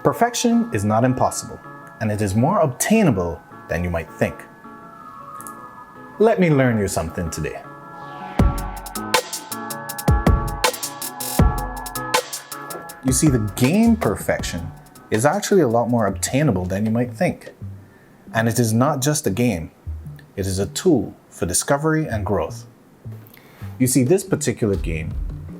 Perfection is not impossible, and it is more obtainable than you might think. Let me learn you something today. You see, the game perfection is actually a lot more obtainable than you might think. And it is not just a game, it is a tool for discovery and growth. You see, this particular game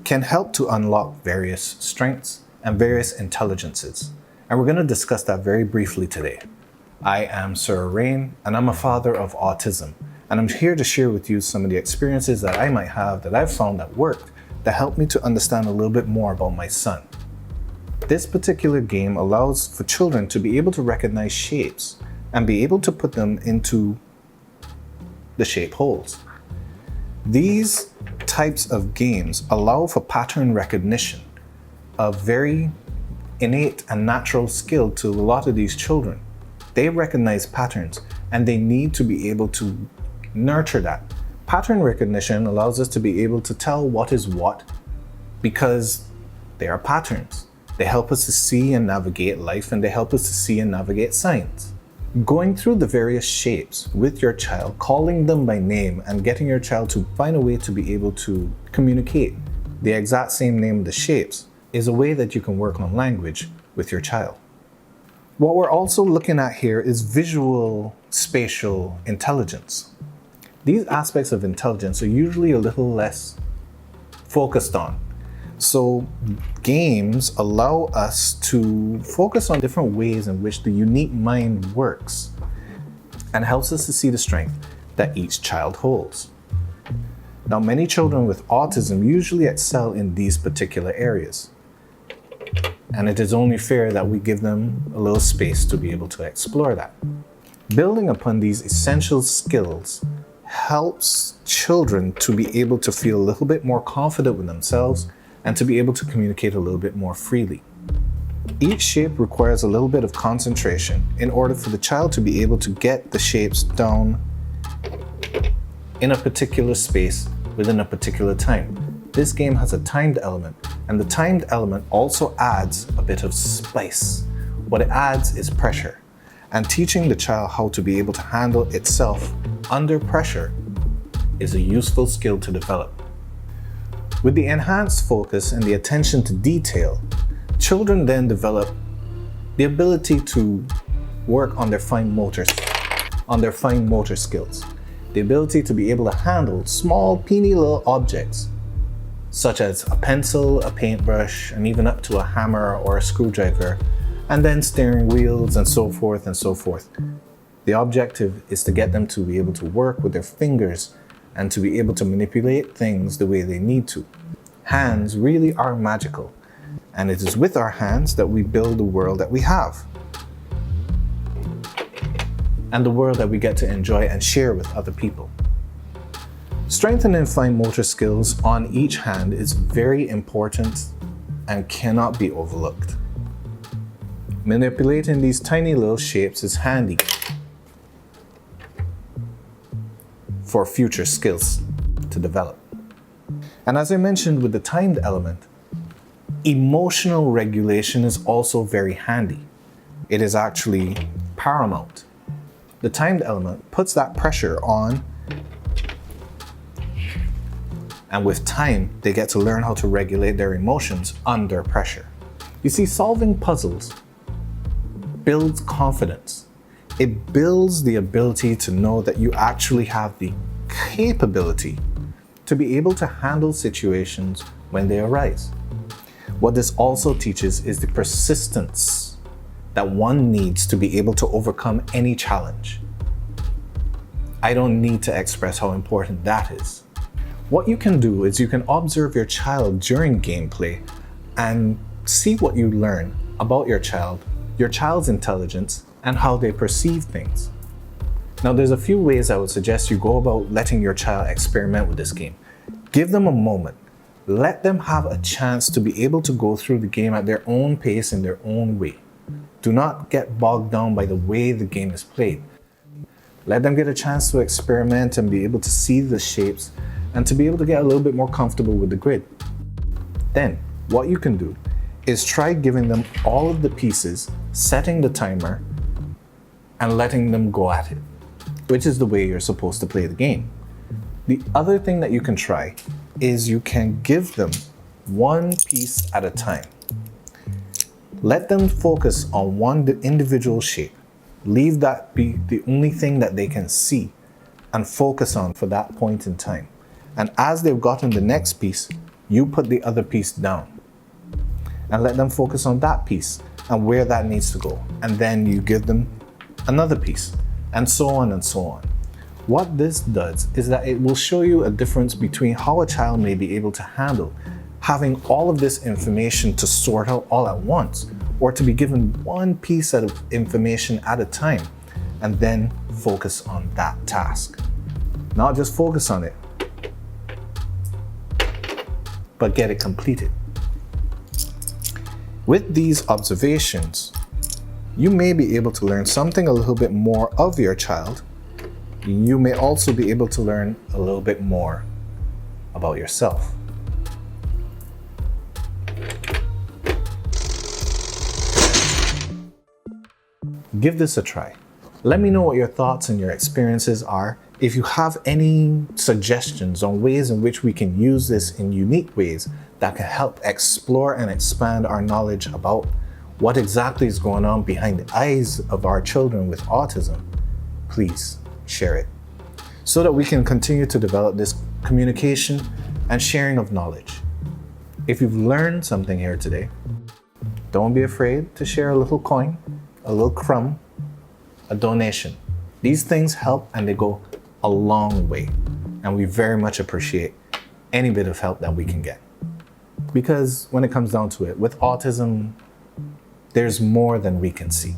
can help to unlock various strengths and various intelligences. And we're going to discuss that very briefly today. I am Sir Rain, and I'm a father of autism. And I'm here to share with you some of the experiences that I might have that I've found that worked that helped me to understand a little bit more about my son. This particular game allows for children to be able to recognize shapes and be able to put them into the shape holes. These types of games allow for pattern recognition, a very innate and natural skill to a lot of these children. They recognize patterns and they need to be able to nurture that. Pattern recognition allows us to be able to tell what is what because they are patterns. They help us to see and navigate life, and they help us to see and navigate science. Going through the various shapes with your child, calling them by name and getting your child to find a way to be able to communicate the exact same name of the shapes is a way that you can work on language with your child. What we're also looking at here is visual-spatial intelligence. These aspects of intelligence are usually a little less focused on. So games allow us to focus on different ways in which the unique mind works and helps us to see the strength that each child holds. Now, many children with autism usually excel in these particular areas. And it is only fair that we give them a little space to be able to explore that. Building upon these essential skills helps children to be able to feel a little bit more confident with themselves and to be able to communicate a little bit more freely. Each shape requires a little bit of concentration in order for the child to be able to get the shapes down in a particular space within a particular time. This game has a timed element, and the timed element also adds a bit of spice. What it adds is pressure, and teaching the child how to be able to handle itself under pressure is a useful skill to develop. With the enhanced focus and the attention to detail, children then develop the ability to work on their fine motor skills, the ability to be able to handle small, teeny little objects, such as a pencil, a paintbrush, and even up to a hammer or a screwdriver, and then steering wheels and so forth and so forth. The objective is to get them to be able to work with their fingers and to be able to manipulate things the way they need to. Hands really are magical, and it is with our hands that we build the world that we have, and the world that we get to enjoy and share with other people. Strengthening fine motor skills on each hand is very important and cannot be overlooked. Manipulating these tiny little shapes is handy for future skills to develop. And as I mentioned with the timed element, emotional regulation is also very handy. It is actually paramount. The timed element puts that pressure on, and with time, they get to learn how to regulate their emotions under pressure. You see, solving puzzles builds confidence. It builds the ability to know that you actually have the capability to be able to handle situations when they arise. What this also teaches is the persistence that one needs to be able to overcome any challenge. I don't need to express how important that is. What you can do is you can observe your child during gameplay and see what you learn about your child's intelligence, and how they perceive things. Now, there's a few ways I would suggest you go about letting your child experiment with this game. Give them a moment. Let them have a chance to be able to go through the game at their own pace in their own way. Do not get bogged down by the way the game is played. Let them get a chance to experiment and be able to see the shapes and to be able to get a little bit more comfortable with the grid. Then, what you can do is try giving them all of the pieces, setting the timer, and letting them go at it, which is the way you're supposed to play the game. The other thing that you can try is you can give them one piece at a time. Let them focus on one individual shape. Leave that be the only thing that they can see and focus on for that point in time. And as they've gotten the next piece, you put the other piece down and let them focus on that piece and where that needs to go. And then you give them another piece, and so on and so on. What this does is that it will show you a difference between how a child may be able to handle having all of this information to sort out all at once, or to be given one piece of information at a time and then focus on that task. Not just focus on it, but get it completed. With these observations, you may be able to learn something a little bit more of your child. You may also be able to learn a little bit more about yourself. Give this a try. Let me know what your thoughts and your experiences are. If you have any suggestions on ways in which we can use this in unique ways that can help explore and expand our knowledge about what exactly is going on behind the eyes of our children with autism, please share it so that we can continue to develop this communication and sharing of knowledge. If you've learned something here today, don't be afraid to share a little coin, a little crumb, a donation. These things help and they go a long way. And we very much appreciate any bit of help that we can get. Because when it comes down to it, with autism, there's more than we can see.